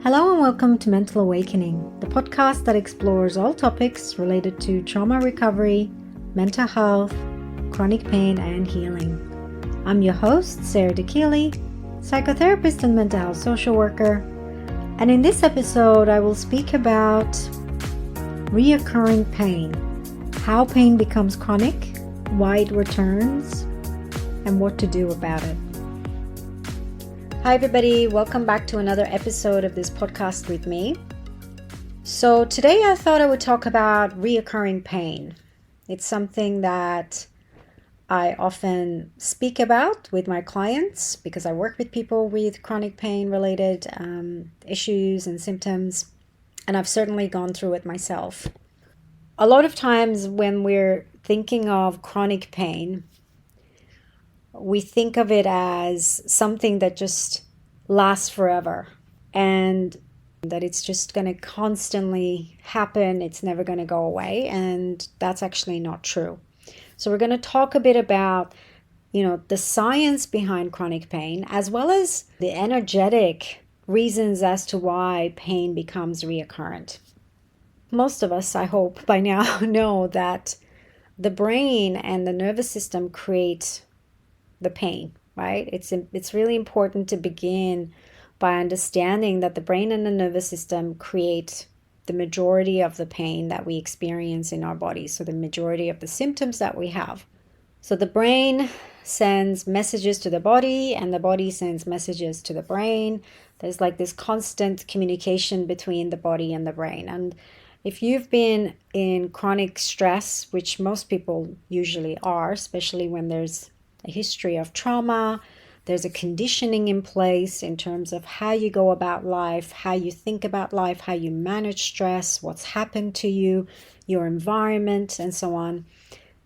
Hello and welcome to Mental Awakening, the podcast that explores all topics related to trauma recovery, mental health, chronic pain, and healing. I'm your host, Sarah DeKeely, psychotherapist and mental health social worker, and in this episode I will speak about reoccurring pain, how pain becomes chronic, why it returns, and what to do about it. Hi everybody, welcome back to another episode of this podcast with me. So today I thought I would talk about reoccurring pain. It's something that I often speak about with my clients because I work with people with chronic pain related issues and symptoms, and I've certainly gone through it myself. A lot of times when we're thinking of chronic pain, we think of it as something that just lasts forever and that it's just going to constantly happen. It's never going to go away. And that's actually not true. So we're going to talk a bit about, the science behind chronic pain, as well as the energetic reasons as to why pain becomes reoccurrent. Most of us, I hope, by now know that the brain and the nervous system create the pain, right? It's really important to begin by understanding that the brain and the nervous system create the majority of the pain that we experience in our bodies, so the majority of the symptoms that we have. So the brain sends messages to the body and the body sends messages to the brain. There's like this constant communication between the body and the brain. And if you've been in chronic stress, which most people usually are, especially when there's a history of trauma, there's a conditioning in place in terms of how you go about life, how you think about life, how you manage stress, what's happened to you, your environment, and so on,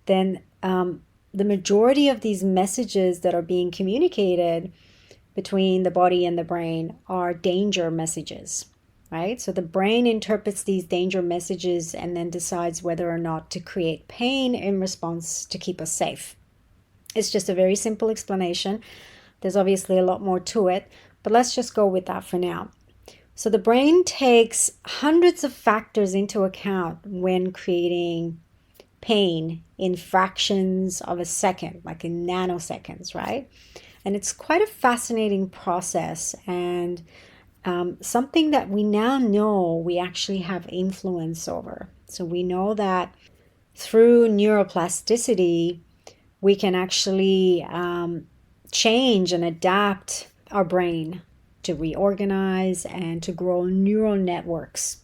then the majority of these messages that are being communicated between the body and the brain are danger messages, right? So the brain interprets these danger messages and then decides whether or not to create pain in response to keep us safe. It's just a very simple explanation. There's obviously a lot more to it, but let's just go with that for now. So the brain takes hundreds of factors into account when creating pain in fractions of a second, like in nanoseconds, right? And it's quite a fascinating process and something that we now know we actually have influence over. So we know that through neuroplasticity, we can actually change and adapt our brain to reorganize and to grow neural networks.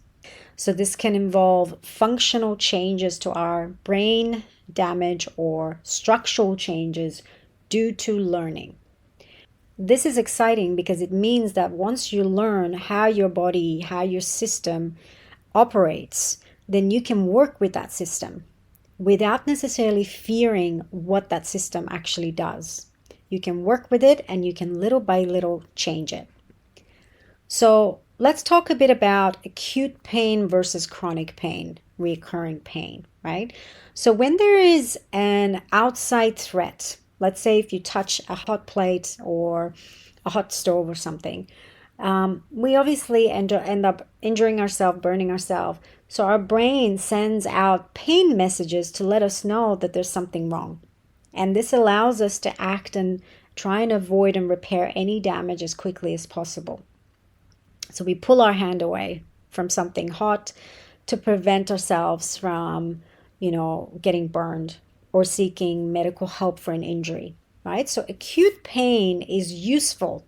So this can involve functional changes to our brain damage or structural changes due to learning. This is exciting because it means that once you learn how your body, how your system operates, then you can work with that system without necessarily fearing what that system actually does. You can work with it and you can little by little change it. So let's talk a bit about acute pain versus chronic pain, recurring pain, right? So when there is an outside threat, let's say if you touch a hot plate or a hot stove or something, we obviously end up injuring ourselves, burning ourselves. So our brain sends out pain messages to let us know that there's something wrong. And this allows us to act and try and avoid and repair any damage as quickly as possible. So we pull our hand away from something hot to prevent ourselves from, getting burned or seeking medical help for an injury, right? So acute pain is useful.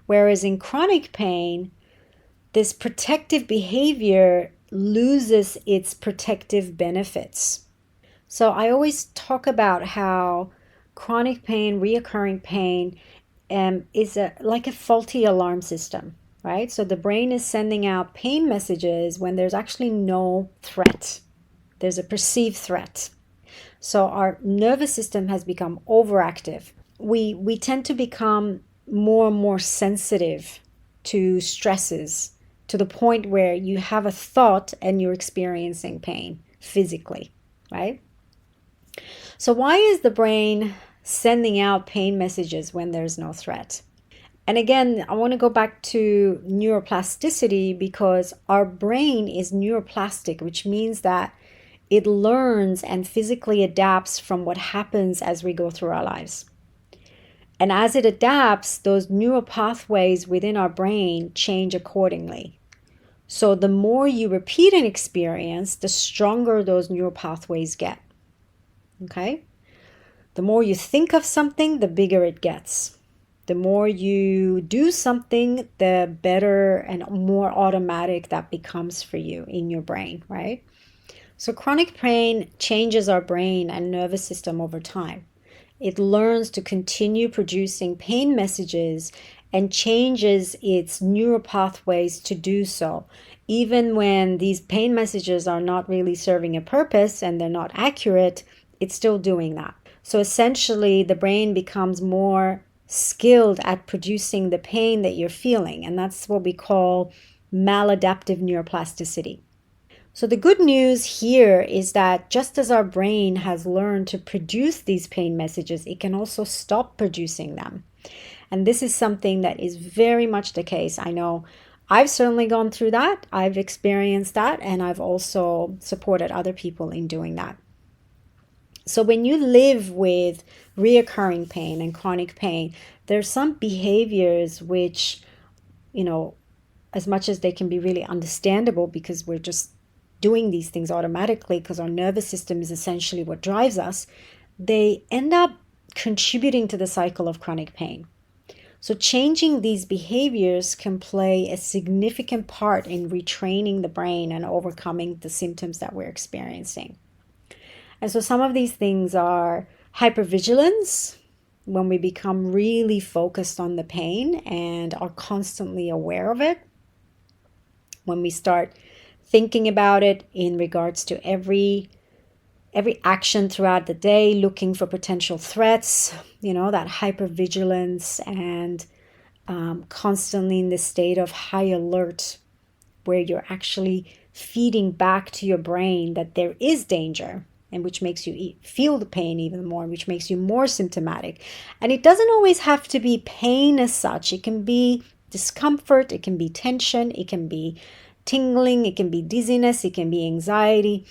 Whereas in chronic pain, this protective behavior loses its protective benefits. So I always talk about how chronic pain, reoccurring pain, is like a faulty alarm system, right? So the brain is sending out pain messages when there's actually no threat. There's a perceived threat. So our nervous system has become overactive. We tend to become more and more sensitive to stresses to the point where you have a thought and you're experiencing pain physically, right? So why is the brain sending out pain messages when there's no threat? And again, I want to go back to neuroplasticity because our brain is neuroplastic, which means that it learns and physically adapts from what happens as we go through our lives. And as it adapts, those neural pathways within our brain change accordingly. So the more you repeat an experience, the stronger those neural pathways get. Okay? The more you think of something, the bigger it gets. The more you do something, the better and more automatic that becomes for you in your brain, right? So chronic pain changes our brain and nervous system over time. It learns to continue producing pain messages and changes its neural pathways to do so. Even when these pain messages are not really serving a purpose and they're not accurate, it's still doing that. So essentially, the brain becomes more skilled at producing the pain that you're feeling, and that's what we call maladaptive neuroplasticity. So the good news here is that just as our brain has learned to produce these pain messages, it can also stop producing them. And this is something that is very much the case. I know I've certainly gone through that. I've experienced that, and I've also supported other people in doing that. So when you live with reoccurring pain and chronic pain, there's some behaviors which, as much as they can be really understandable because we're just doing these things automatically because our nervous system is essentially what drives us, they end up contributing to the cycle of chronic pain. So changing these behaviors can play a significant part in retraining the brain and overcoming the symptoms that we're experiencing. And so some of these things are hypervigilance, when we become really focused on the pain and are constantly aware of it. When we start thinking about it in regards to every action throughout the day, looking for potential threats, that hypervigilance and constantly in this state of high alert where you're actually feeding back to your brain that there is danger, and which makes you feel the pain even more, which makes you more symptomatic. And it doesn't always have to be pain as such. It can be discomfort, it can be tension, it can be tingling, it can be dizziness, it can be anxiety.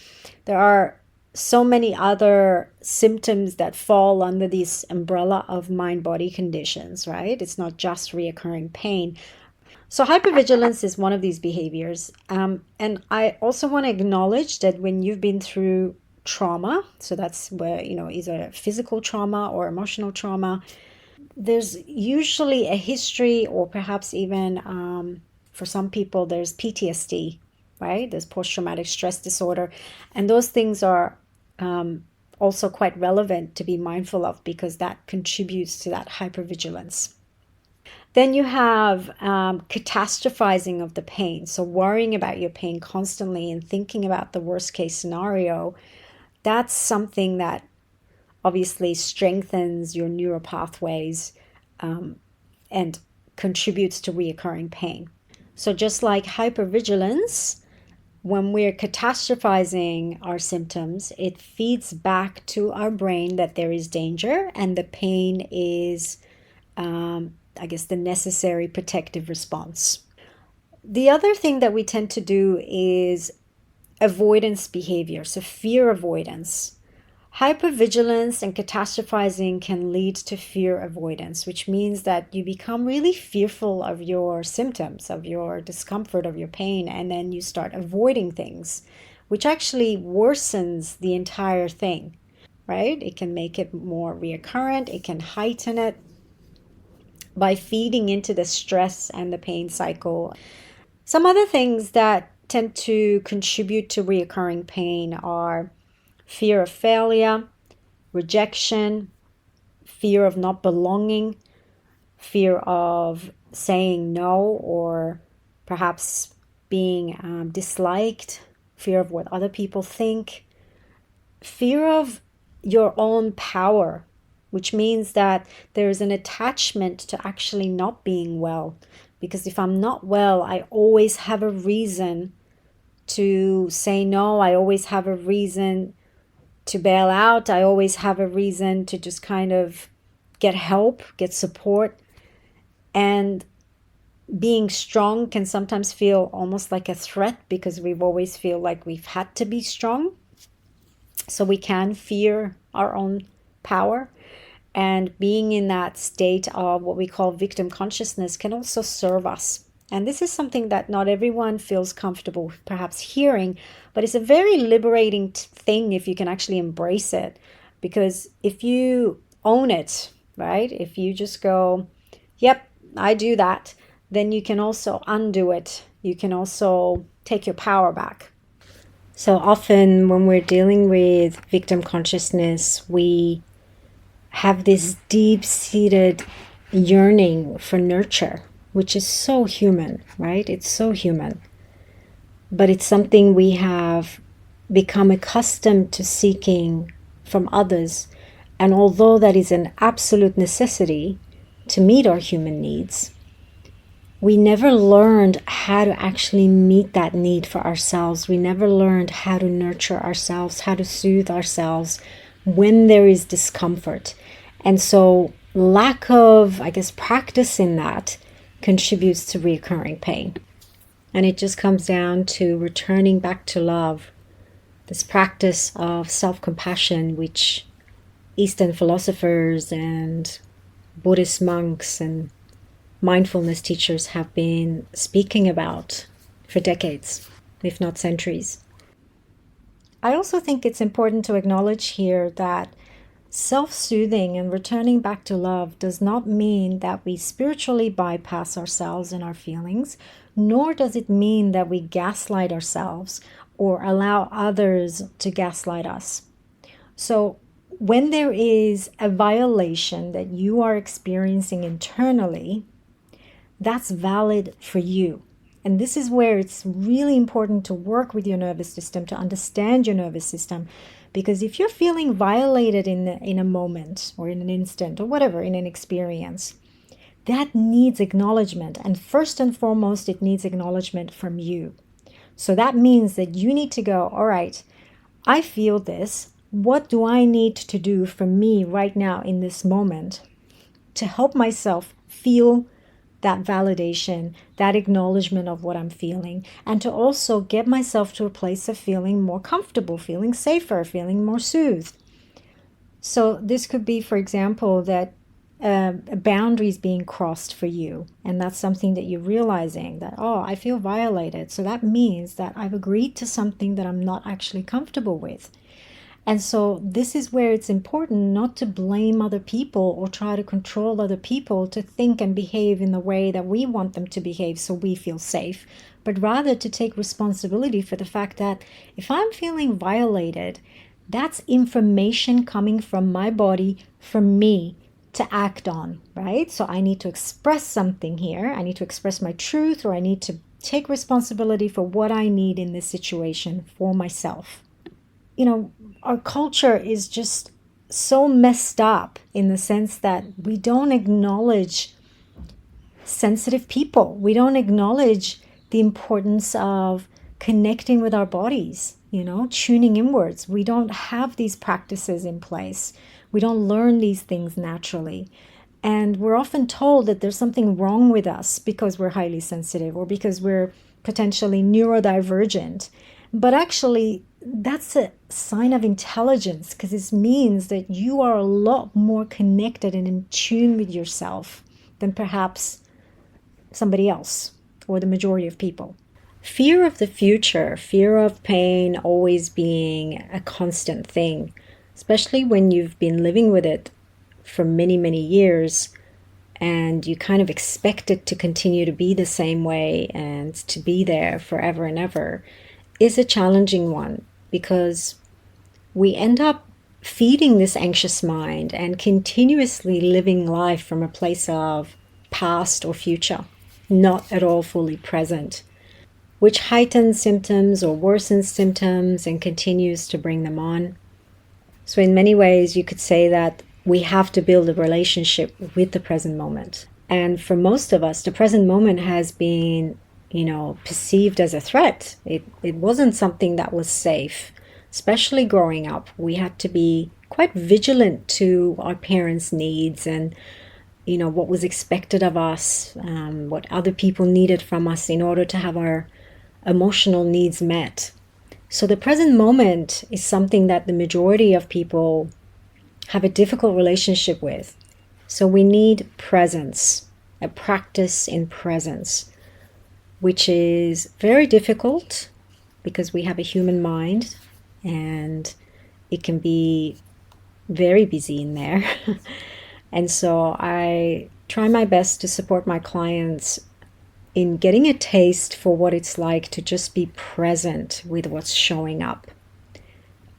There are so many other symptoms that fall under this umbrella of mind-body conditions, right? It's not just reoccurring pain. So hypervigilance is one of these behaviors. And I also want to acknowledge that when you've been through trauma, so that's where, either physical trauma or emotional trauma, there's usually a history, or perhaps even for some people, there's PTSD, right? There's post-traumatic stress disorder. And those things are also quite relevant to be mindful of because that contributes to that hypervigilance. Then you have catastrophizing of the pain. So worrying about your pain constantly and thinking about the worst case scenario, that's something that obviously strengthens your neural pathways and contributes to reoccurring pain. So just like hypervigilance, when we're catastrophizing our symptoms, it feeds back to our brain that there is danger and the pain is, the necessary protective response. The other thing that we tend to do is avoidance behavior, so fear avoidance. Hypervigilance and catastrophizing can lead to fear avoidance, which means that you become really fearful of your symptoms, of your discomfort, of your pain, and then you start avoiding things, which actually worsens the entire thing, right? It can make it more reoccurrent, it can heighten it by feeding into the stress and the pain cycle. Some other things that tend to contribute to reoccurring pain are fear of failure, rejection, fear of not belonging, fear of saying no or perhaps being disliked, fear of what other people think, fear of your own power, which means that there is an attachment to actually not being well. Because if I'm not well, I always have a reason to say no. I always have a reason to bail out. I always have a reason to just kind of get help, get support. And being strong can sometimes feel almost like a threat because we've always feel like we've had to be strong. So we can fear our own power. And being in that state of what we call victim consciousness can also serve us. And this is something that not everyone feels comfortable perhaps hearing, but it's a very liberating thing if you can actually embrace it. Because if you own it, right? If you just go, yep, I do that, then you can also undo it. You can also take your power back. So often when we're dealing with victim consciousness, we have this deep-seated yearning for nurture, which is so human, right? It's so human. But it's something we have become accustomed to seeking from others. And although that is an absolute necessity to meet our human needs, we never learned how to actually meet that need for ourselves. We never learned how to nurture ourselves, how to soothe ourselves when there is discomfort. And so lack of, I guess, practice in that contributes to recurring pain. And it just comes down to returning back to love, this practice of self-compassion, which Eastern philosophers and Buddhist monks and mindfulness teachers have been speaking about for decades, if not centuries. I also think it's important to acknowledge here that self-soothing and returning back to love does not mean that we spiritually bypass ourselves and our feelings, nor does it mean that we gaslight ourselves or allow others to gaslight us. So when there is a violation that you are experiencing internally, that's valid for you. And this is where it's really important to work with your nervous system, to understand your nervous system. Because if you're feeling violated in a moment or in an instant or whatever, in an experience, that needs acknowledgement. And first and foremost, it needs acknowledgement from you. So that means that you need to go, all right, I feel this. What do I need to do for me right now in this moment to help myself feel that validation, that acknowledgement of what I'm feeling, and to also get myself to a place of feeling more comfortable, feeling safer, feeling more soothed. So this could be, for example, that a boundary is being crossed for you, and that's something that you're realizing that, oh, I feel violated. So that means that I've agreed to something that I'm not actually comfortable with. And so this is where it's important not to blame other people or try to control other people to think and behave in the way that we want them to behave so we feel safe, but rather to take responsibility for the fact that if I'm feeling violated, that's information coming from my body for me to act on, right? So I need to express something here. I need to express my truth, or I need to take responsibility for what I need in this situation for myself. You know, our culture is just so messed up in the sense that we don't acknowledge sensitive people. We don't acknowledge the importance of connecting with our bodies, tuning inwards. We don't have these practices in place. We don't learn these things naturally. And we're often told that there's something wrong with us because we're highly sensitive or because we're potentially neurodivergent. But actually, that's a sign of intelligence, because this means that you are a lot more connected and in tune with yourself than perhaps somebody else or the majority of people. Fear of the future, fear of pain always being a constant thing, especially when you've been living with it for many, many years and you kind of expect it to continue to be the same way and to be there forever and ever, is a challenging one, because we end up feeding this anxious mind and continuously living life from a place of past or future, not at all fully present, which heightens symptoms or worsens symptoms and continues to bring them on. So in many ways, you could say that we have to build a relationship with the present moment. And for most of us, the present moment has been perceived as a threat. It wasn't something that was safe, especially growing up. We had to be quite vigilant to our parents' needs and, what was expected of us, what other people needed from us in order to have our emotional needs met. So the present moment is something that the majority of people have a difficult relationship with. So we need presence, a practice in presence, which is very difficult because we have a human mind and it can be very busy in there. And so I try my best to support my clients in getting a taste for what it's like to just be present with what's showing up.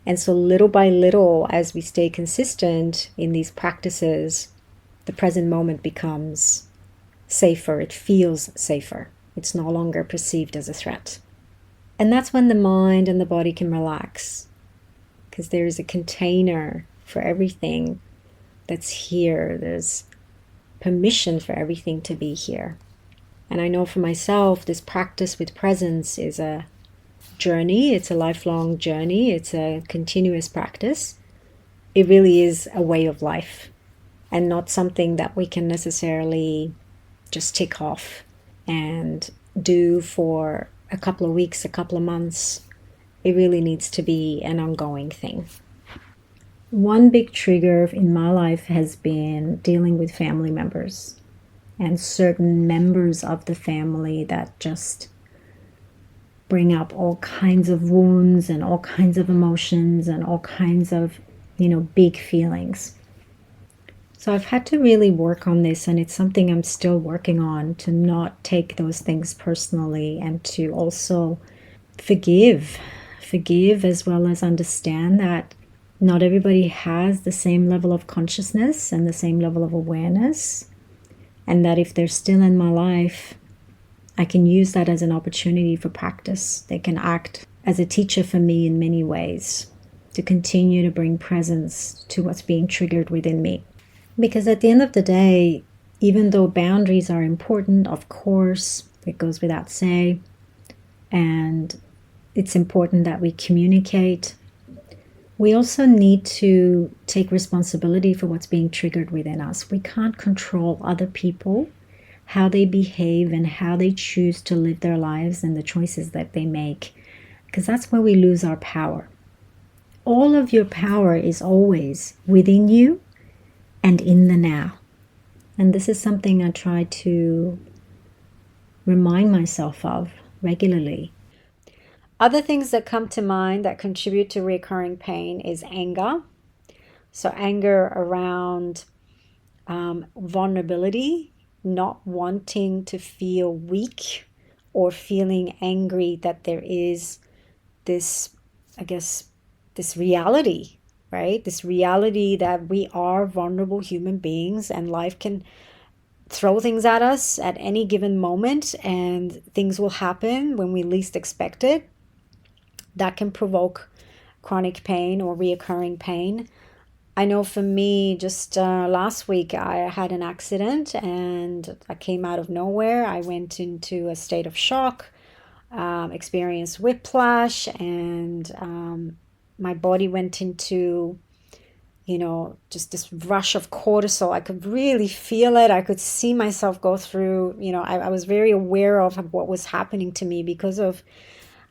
And so little by little, as we stay consistent in these practices, the present moment becomes safer. It feels safer. It's no longer perceived as a threat. And that's when the mind and the body can relax, because there is a container for everything that's here. There's permission for everything to be here. And I know for myself, this practice with presence is a journey. It's a lifelong journey. It's a continuous practice. It really is a way of life and not something that we can necessarily just tick off and do for a couple of weeks, a couple of months. It really needs to be an ongoing thing. One big trigger in my life has been dealing with family members and certain members of the family that just bring up all kinds of wounds and all kinds of emotions and all kinds of, big feelings. So I've had to really work on this, and it's something I'm still working on, to not take those things personally and to also forgive as well as understand that not everybody has the same level of consciousness and the same level of awareness, and that if they're still in my life, I can use that as an opportunity for practice. They can act as a teacher for me in many ways to continue to bring presence to what's being triggered within me. Because at the end of the day, even though boundaries are important, of course, it goes without saying, and it's important that we communicate, we also need to take responsibility for what's being triggered within us. We can't control other people, how they behave and how they choose to live their lives and the choices that they make, because that's where we lose our power. All of your power is always within you and in the now. And this is something I try to remind myself of regularly. Other things that come to mind that contribute to recurring pain is anger. So anger around vulnerability, not wanting to feel weak or feeling angry that there is this, this reality, right? This reality that we are vulnerable human beings and life can throw things at us at any given moment and things will happen when we least expect it. That can provoke chronic pain or reoccurring pain. I know for me, just last week, I had an accident and I came out of nowhere. I went into a state of shock, experienced whiplash, and my body went into, just this rush of cortisol. I could really feel it. I could see myself go through, I was very aware of what was happening to me because of,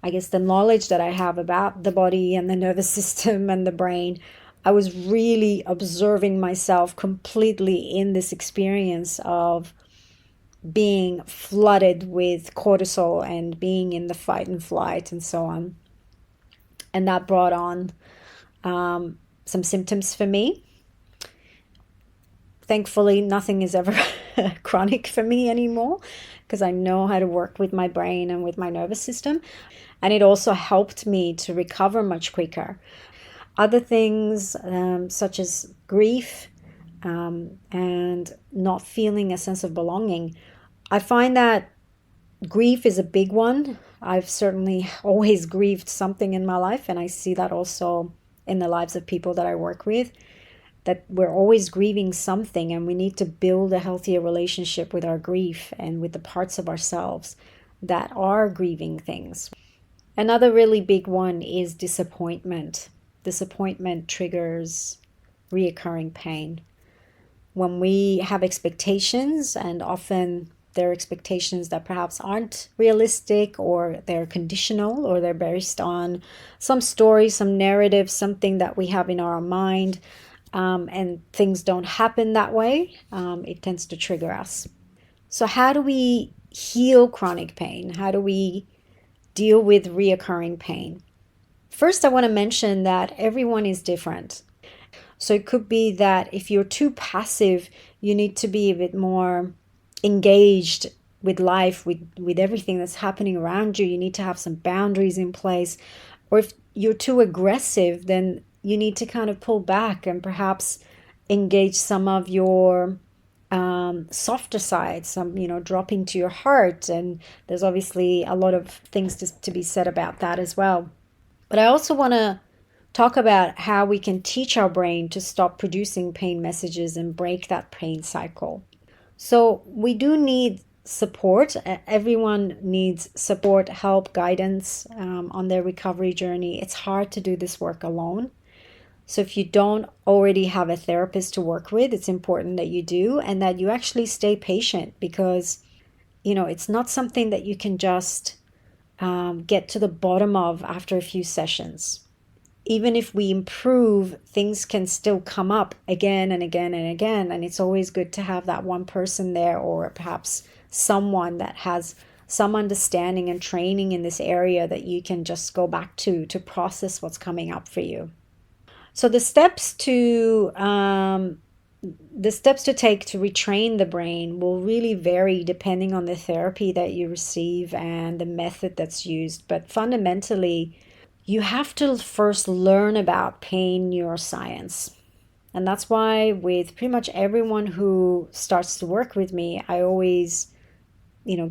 I guess, the knowledge that I have about the body and the nervous system and the brain. I was really observing myself completely in this experience of being flooded with cortisol and being in the fight and flight and so on. And that brought on some symptoms for me. Thankfully, nothing is ever chronic for me anymore because I know how to work with my brain and with my nervous system. And it also helped me to recover much quicker. Other things such as grief and not feeling a sense of belonging. I find that grief is a big one. I've certainly always grieved something in my life, and I see that also in the lives of people that I work with, that we're always grieving something, and we need to build a healthier relationship with our grief and with the parts of ourselves that are grieving things. Another really big one is disappointment. Disappointment triggers reoccurring pain. when we have expectations, and often they're expectations that perhaps aren't realistic, or they're conditional, or they're based on some story, some narrative, something that we have in our mind, and things don't happen that way, it tends to trigger us. So how do we heal chronic pain? How do we deal with reoccurring pain? First, I want to mention that everyone is different. So it could be that if you're too passive, you need to be a bit more engaged with life, with everything that's happening around you. You need to have some boundaries in place. Or if you're too aggressive, then you need to kind of pull back and perhaps engage some of your softer side, some, dropping to your heart. And there's obviously a lot of things to be said about that as well. But I also want to talk about how we can teach our brain to stop producing pain messages and break that pain cycle. So we do need support. Everyone needs support, help, guidance on their recovery journey. It's hard to do this work alone. So if you don't already have a therapist to work with, it's important that you do, and that you actually stay patient, because, it's not something that you can just get to the bottom of after a few sessions. Even if we improve, things can still come up again and again and again. And it's always good to have that one person there, or perhaps someone that has some understanding and training in this area that you can just go back to process what's coming up for you. So the steps to take to retrain the brain will really vary depending on the therapy that you receive and the method that's used. But fundamentally, you have to first learn about pain neuroscience. And that's why with pretty much everyone who starts to work with me, I always,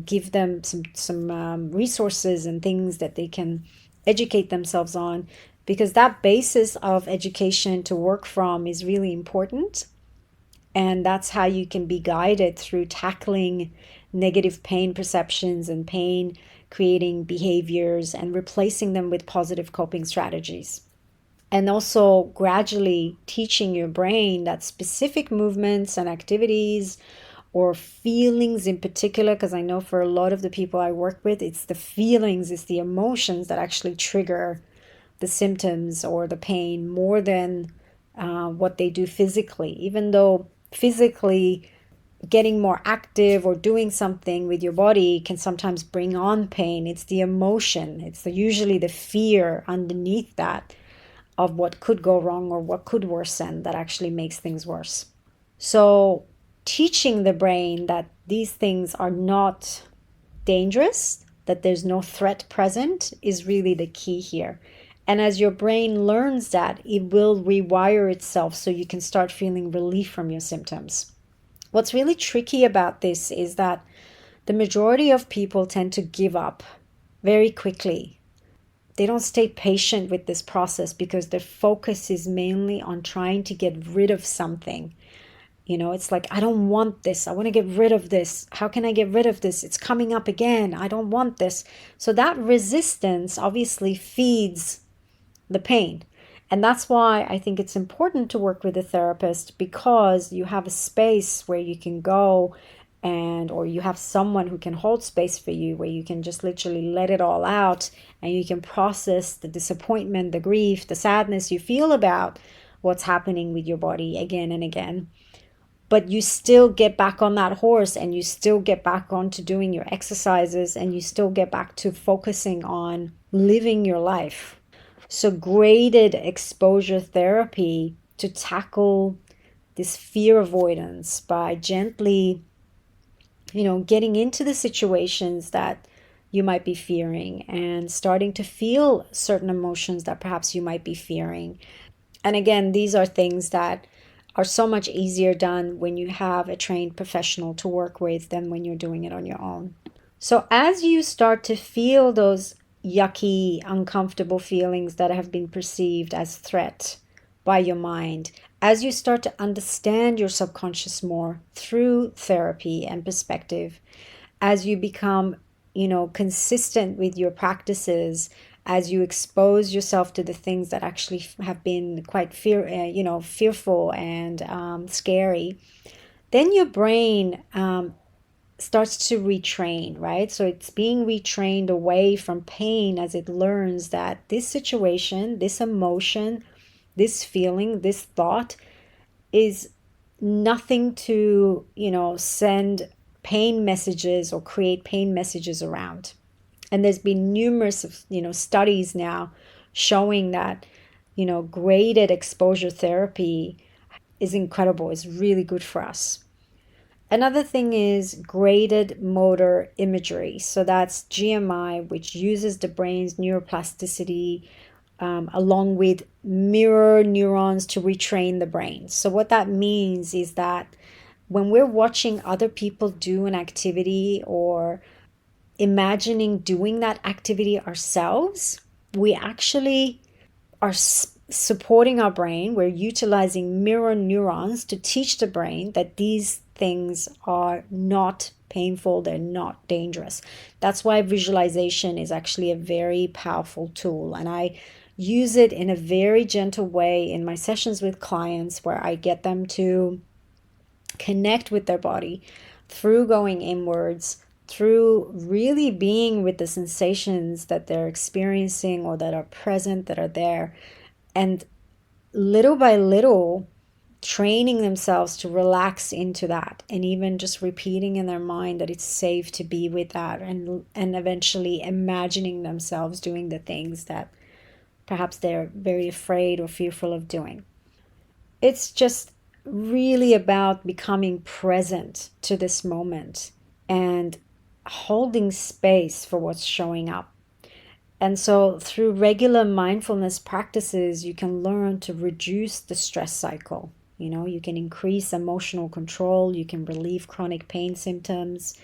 give them some resources and things that they can educate themselves on, because that basis of education to work from is really important. And that's how you can be guided through tackling negative pain perceptions and pain creating behaviors and replacing them with positive coping strategies. And also gradually teaching your brain that specific movements and activities or feelings in particular, because I know for a lot of the people I work with, it's the feelings, it's the emotions that actually trigger the symptoms or the pain more than what they do physically. Even though physically getting more active or doing something with your body can sometimes bring on pain, it's the emotion, it's usually the fear underneath that of what could go wrong or what could worsen that actually makes things worse. So teaching the brain that these things are not dangerous, that there's no threat present, is really the key here. And as your brain learns that, it will rewire itself so you can start feeling relief from your symptoms. What's really tricky about this is that the majority of people tend to give up very quickly. They don't stay patient with this process because their focus is mainly on trying to get rid of something. It's like, I don't want this. I want to get rid of this. How can I get rid of this? It's coming up again. I don't want this. So that resistance obviously feeds the pain. And that's why I think it's important to work with a therapist, because you have a space where you can go or you have someone who can hold space for you, where you can just literally let it all out and you can process the disappointment, the grief, the sadness you feel about what's happening with your body again and again. But you still get back on that horse, and you still get back onto doing your exercises, and you still get back to focusing on living your life. So graded exposure therapy to tackle this fear avoidance by gently, getting into the situations that you might be fearing and starting to feel certain emotions that perhaps you might be fearing. And again, these are things that are so much easier done when you have a trained professional to work with than when you're doing it on your own. So as you start to feel those yucky, uncomfortable feelings that have been perceived as threat by your mind, as you start to understand your subconscious more through therapy and perspective, as you become, consistent with your practices, as you expose yourself to the things that actually have been quite fearful and scary, then your brain starts to retrain, right? So it's being retrained away from pain as it learns that this situation, this emotion, this feeling, this thought is nothing to, send pain messages or create pain messages around. And there's been numerous, studies now showing that, graded exposure therapy is incredible, is really good for us. Another thing is graded motor imagery. So that's GMI, which uses the brain's neuroplasticity along with mirror neurons to retrain the brain. So what that means is that when we're watching other people do an activity or imagining doing that activity ourselves, we actually are supporting our brain. We're utilizing mirror neurons to teach the brain that these things are not painful, they're not dangerous. That's why visualization is actually a very powerful tool. And I use it in a very gentle way in my sessions with clients where I get them to connect with their body through going inwards, through really being with the sensations that they're experiencing or that are present, that are there, and little by little training themselves to relax into that, and even just repeating in their mind that it's safe to be with that, and eventually imagining themselves doing the things that perhaps they're very afraid or fearful of doing. It's just really about becoming present to this moment and holding space for what's showing up. And so through regular mindfulness practices, you can learn to reduce the stress cycle. You can increase emotional control, you can relieve chronic pain symptoms.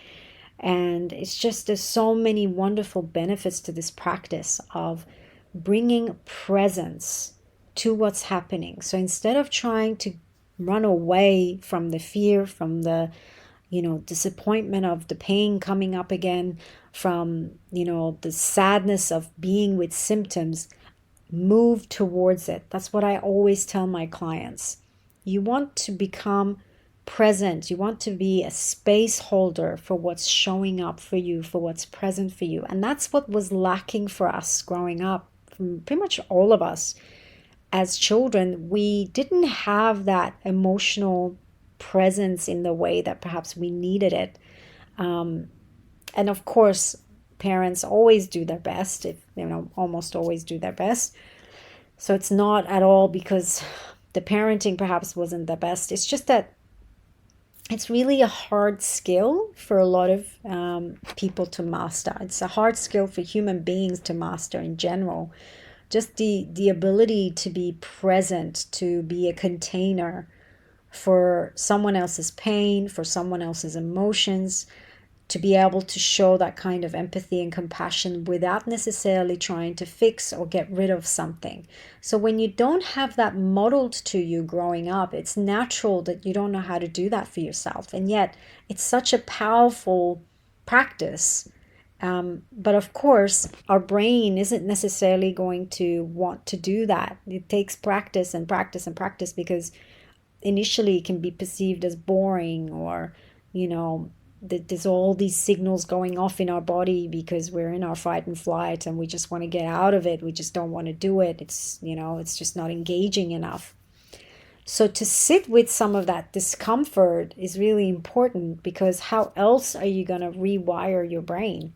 And it's just, there's so many wonderful benefits to this practice of bringing presence to what's happening. So instead of trying to run away from the fear, from the disappointment of the pain coming up again, from the sadness of being with symptoms, move towards it. That's what I always tell my clients. You want to become present. You want to be a space holder for what's showing up for you, for what's present for you. And that's what was lacking for us growing up, from pretty much all of us. As children, we didn't have that emotional presence in the way that perhaps we needed it. And of course, parents always do their best, almost always do their best. So it's not at all because the parenting perhaps wasn't the best. It's just that it's really a hard skill for a lot of people to master. It's a hard skill for human beings to master in general. Just the ability to be present, to be a container for someone else's pain, for someone else's emotions, to be able to show that kind of empathy and compassion without necessarily trying to fix or get rid of something. So when you don't have that modeled to you growing up, it's natural that you don't know how to do that for yourself. And yet it's such a powerful practice. But of course, our brain isn't necessarily going to want to do that. It takes practice and practice and practice, because initially it can be perceived as boring, or there's all these signals going off in our body because we're in our fight and flight and we just want to get out of it. We just don't want to do it. It's just not engaging enough. So to sit with some of that discomfort is really important, because how else are you going to rewire your brain?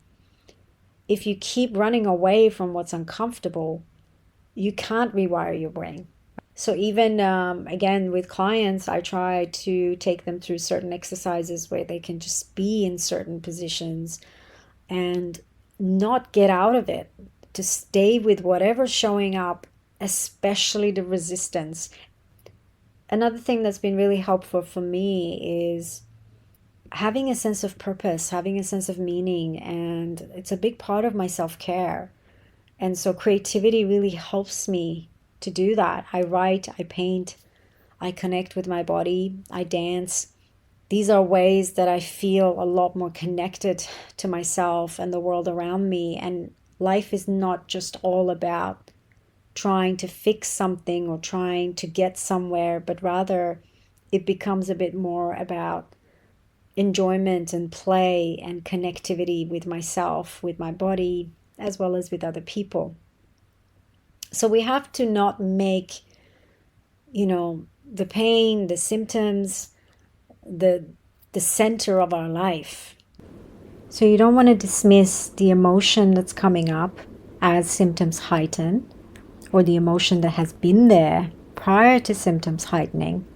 If you keep running away from what's uncomfortable, you can't rewire your brain. So even, again, with clients, I try to take them through certain exercises where they can just be in certain positions and not get out of it, to stay with whatever's showing up, especially the resistance. Another thing that's been really helpful for me is having a sense of purpose, having a sense of meaning, and it's a big part of my self-care. And so creativity really helps me to do that. I write, I paint, I connect with my body, I dance. These are ways that I feel a lot more connected to myself and the world around me. And life is not just all about trying to fix something or trying to get somewhere, but rather it becomes a bit more about enjoyment and play and connectivity with myself, with my body, as well as with other people. So we have to not make, the pain, the symptoms, the center of our life. So you don't want to dismiss the emotion that's coming up as symptoms heighten, or the emotion that has been there prior to symptoms heightening,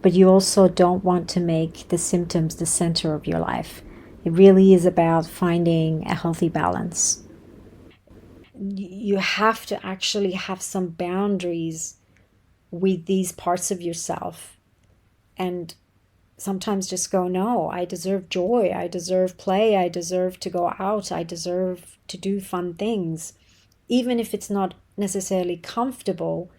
but you also don't want to make the symptoms the center of your life. It really is about finding a healthy balance. You have to actually have some boundaries with these parts of yourself, and sometimes just go, no, I deserve joy, I deserve play, I deserve to go out, I deserve to do fun things. Even if it's not necessarily comfortable,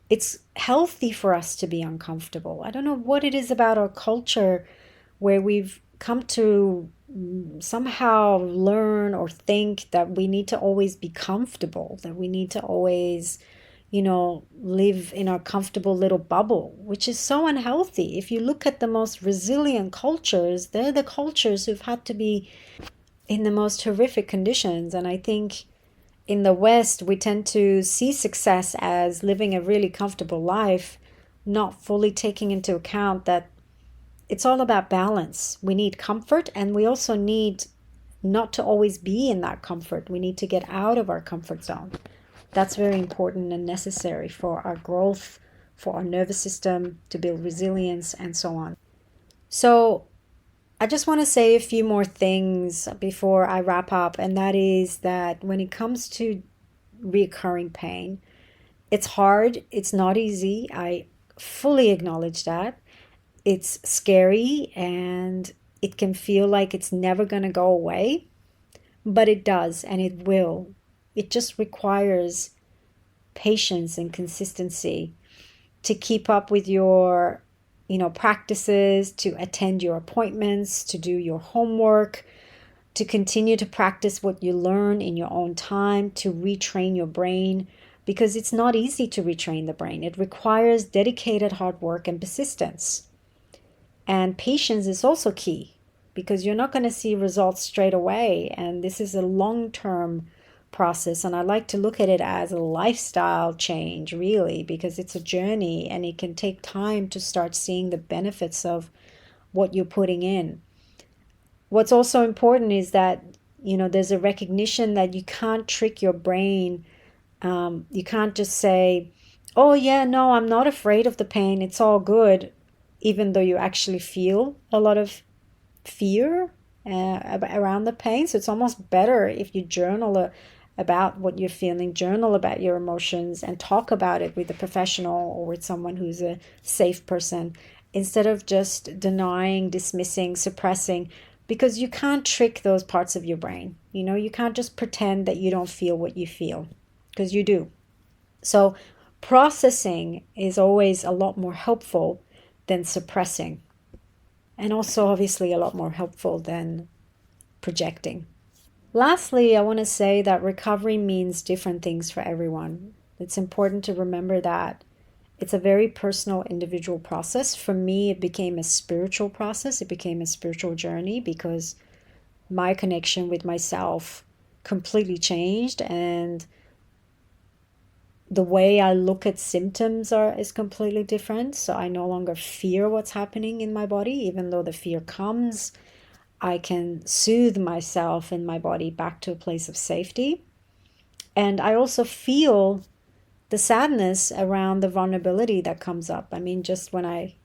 it's healthy for us to be uncomfortable. I don't know what it is about our culture where we've come to somehow learn or think that we need to always be comfortable, that we need to always, live in our comfortable little bubble, which is so unhealthy. If you look at the most resilient cultures, they're the cultures who've had to be in the most horrific conditions. And I think in the West, we tend to see success as living a really comfortable life, not fully taking into account that it's all about balance. We need comfort, and we also need not to always be in that comfort. We need to get out of our comfort zone. That's very important and necessary for our growth, for our nervous system, to build resilience, and so on. So I just want to say a few more things before I wrap up, and that is that when it comes to recurring pain, it's hard, it's not easy. I fully acknowledge that. It's scary and it can feel like it's never going to go away, but it does, and it will. It just requires patience and consistency to keep up with your practices, to attend your appointments, to do your homework, to continue to practice what you learn in your own time, to retrain your brain, because it's not easy to retrain the brain. It requires dedicated hard work and persistence. And patience is also key, because you're not going to see results straight away. And this is a long-term process. And I like to look at it as a lifestyle change, really, because it's a journey and it can take time to start seeing the benefits of what you're putting in. What's also important is that, there's a recognition that you can't trick your brain. You can't just say, oh, yeah, no, I'm not afraid of the pain. It's all good, even though you actually feel a lot of fear around the pain. So it's almost better if you journal about what you're feeling, journal about your emotions, and talk about it with a professional or with someone who's a safe person, instead of just denying, dismissing, suppressing, because you can't trick those parts of your brain. You can't just pretend that you don't feel what you feel, because you do. So processing is always a lot more helpful than suppressing, and also obviously a lot more helpful than projecting. Lastly, I want to say that recovery means different things for everyone. It's important to remember that it's a very personal, individual process. For me, it became a spiritual process. It became a spiritual journey because my connection with myself completely changed, and the way I look at symptoms is completely different. So I no longer fear what's happening in my body, even though the fear comes. I can soothe myself and my body back to a place of safety. And I also feel the sadness around the vulnerability that comes up. I mean, just when I,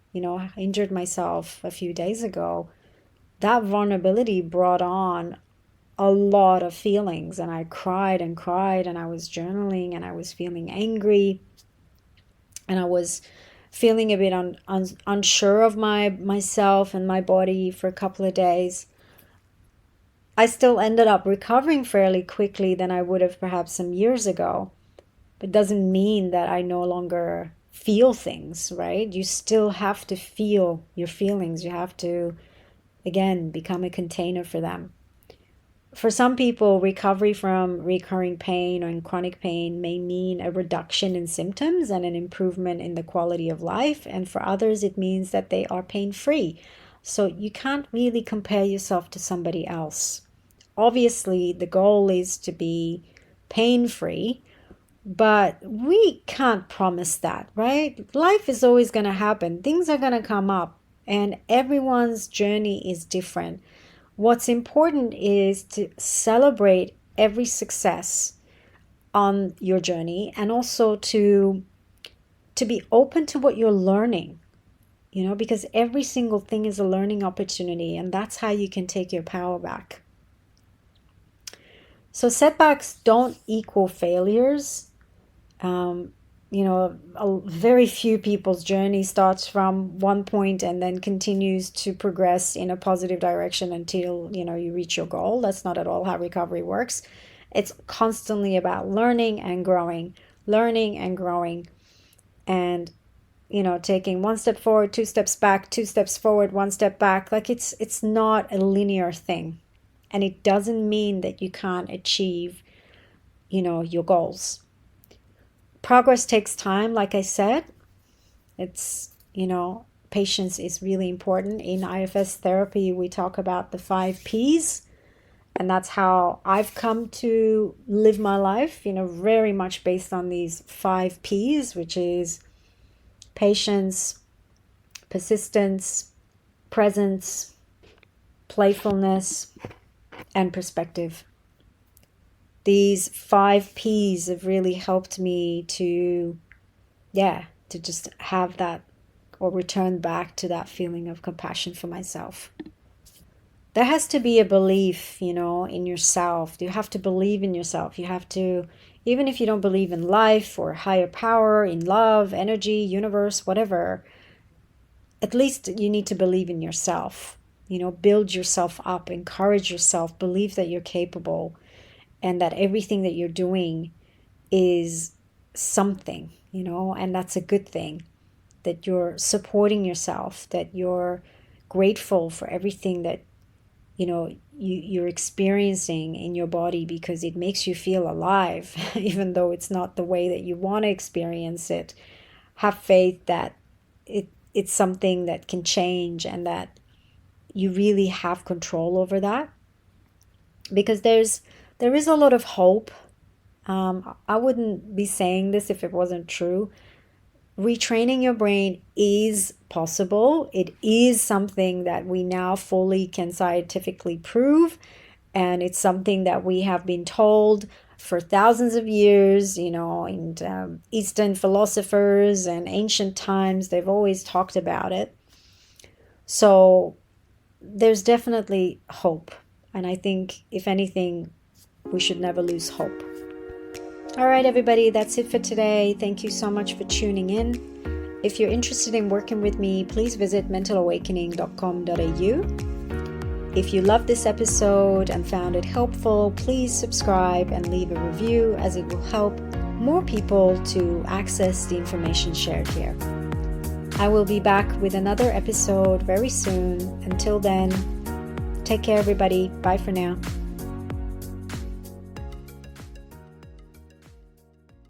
injured myself a few days ago, that vulnerability brought on a lot of feelings, and I cried and cried, and I was journaling, and I was feeling angry, and I was feeling a bit unsure of myself and my body for a couple of days. I still ended up recovering fairly quickly than I would have perhaps some years ago, but it doesn't mean that I no longer feel things, right? You still have to feel your feelings. You have to, again, become a container for them. For some people, recovery from recurring pain or chronic pain may mean a reduction in symptoms and an improvement in the quality of life. And for others, it means that they are pain-free. So you can't really compare yourself to somebody else. Obviously, the goal is to be pain-free, but we can't promise that, right? Life is always going to happen. Things are going to come up, and everyone's journey is different. What's important is to celebrate every success on your journey, and also to be open to what you're learning, because every single thing is a learning opportunity, and that's how you can take your power back. So setbacks don't equal failures. Very few people's journey starts from one point and then continues to progress in a positive direction until, you reach your goal. That's not at all how recovery works. It's constantly about learning and growing, and, taking one step forward, 2 steps back, 2 steps forward, 1 step back. Like it's not a linear thing. And it doesn't mean that you can't achieve, your goals. Progress takes time, like I said. It's, patience is really important. In IFS therapy, we talk about the 5 Ps, and that's how I've come to live my life, very much based on these 5 Ps, which is patience, persistence, presence, playfulness, and perspective. These 5 Ps have really helped me to just have that, or return back to that feeling of compassion for myself. There has to be a belief, in yourself. You have to believe in yourself. You have to, even if you don't believe in life or higher power, in love, energy, universe, whatever, at least you need to believe in yourself. Build yourself up, encourage yourself, believe that you're capable, and that everything that you're doing is something, and that's a good thing, that you're supporting yourself, that you're grateful for everything that, you're experiencing in your body, because it makes you feel alive, even though it's not the way that you want to experience it. Have faith that it's something that can change, and that you really have control over that, because there is a lot of hope. I wouldn't be saying this if it wasn't true. Retraining your brain is possible. It is something that we now fully can scientifically prove, and it's something that we have been told for thousands of years, and Eastern philosophers and ancient times, they've always talked about it. So there's definitely hope, and I think, if anything, we should never lose hope. All right, everybody, that's it for today. Thank you so much for tuning in. If you're interested in working with me, please visit mentalawakening.com.au. If you loved this episode and found it helpful, please subscribe and leave a review, as it will help more people to access the information shared here. I will be back with another episode very soon. Until then, take care, everybody. Bye for now.